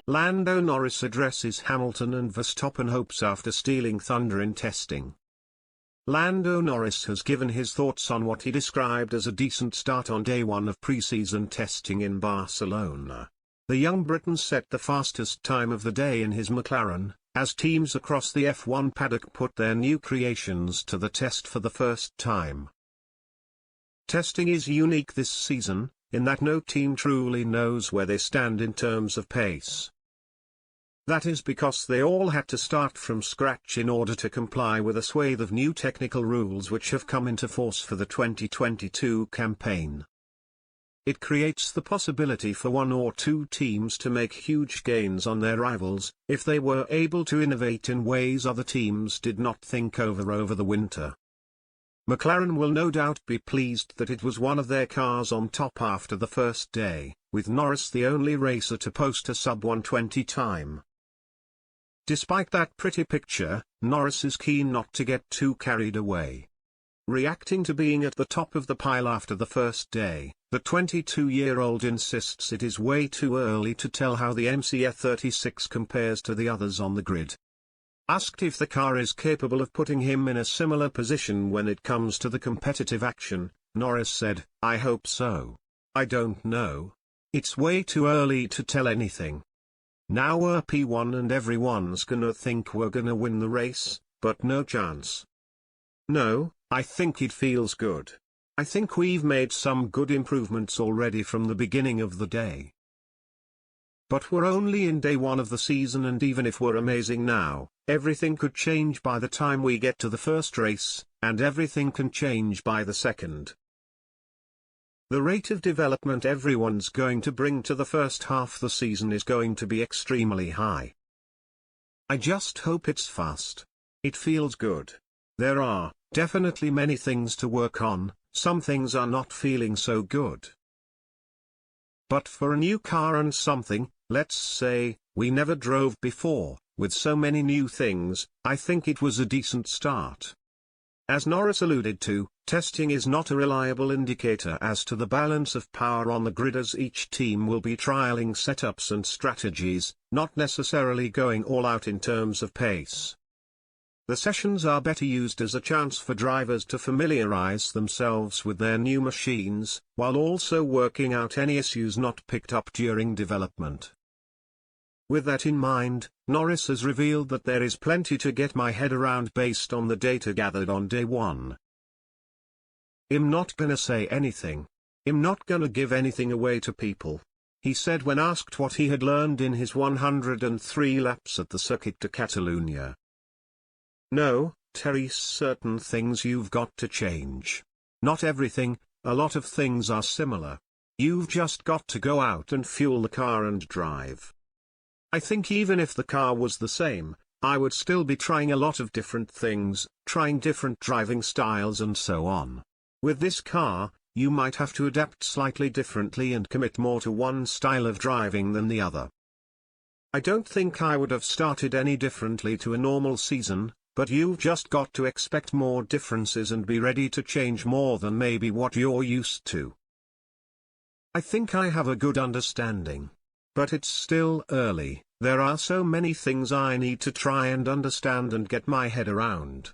Lando Norris addresses Hamilton and Verstappen hopes after stealing thunder in testing. Lando Norris has given his thoughts on what he described as a decent start on day one of pre-season testing in Barcelona. The young Briton set the fastest time of the day in his McLaren, as teams across the F1 paddock put their new creations to the test for the first time. Testing is unique this season, in that no team truly knows where they stand in terms of pace. That is because they all had to start from scratch in order to comply with a swathe of new technical rules which have come into force for the 2022 campaign. It creates the possibility for one or two teams to make huge gains on their rivals, if they were able to innovate in ways other teams did not think over the winter. McLaren will no doubt be pleased that it was one of their cars on top after the first day, with Norris the only racer to post a sub-1:20 time. Despite that pretty picture, Norris is keen not to get too carried away. Reacting to being at the top of the pile after the first day, the 22-year-old insists it is way too early to tell how the MCF36 compares to the others on the grid. Asked if the car is capable of putting him in a similar position when it comes to the competitive action, Norris said, "I hope so. I don't know. It's way too early to tell anything. Now we're P1 and everyone's gonna think we're gonna win the race, but no chance. No, I think it feels good. I think we've made some good improvements already from the beginning of the day. But we're only in day one of the season, and even if we're amazing now, everything could change by the time we get to the first race, and everything can change by the second. The rate of development everyone's going to bring to the first half the season is going to be extremely high. I just hope it's fast. It feels good. There are definitely many things to work on, some things are not feeling so good. But for a new car and something, let's say, we never drove before, with so many new things, I think it was a decent start." As Norris alluded to, testing is not a reliable indicator as to the balance of power on the grid, as each team will be trialing setups and strategies, not necessarily going all out in terms of pace. The sessions are better used as a chance for drivers to familiarize themselves with their new machines, while also working out any issues not picked up during development. With that in mind, Norris has revealed that there is plenty to get my head around based on the data gathered on day one. "I'm not gonna say anything. I'm not gonna give anything away to people," he said when asked what he had learned in his 103 laps at the Circuit de Catalunya. "No, Terry, certain things you've got to change. Not everything, a lot of things are similar. You've just got to go out and fuel the car and drive. I think even if the car was the same, I would still be trying a lot of different things, trying different driving styles and so on. With this car, you might have to adapt slightly differently and commit more to one style of driving than the other. I don't think I would have started any differently to a normal season, but you've just got to expect more differences and be ready to change more than maybe what you're used to. I think I have a good understanding. But it's still early, there are so many things I need to try and understand and get my head around.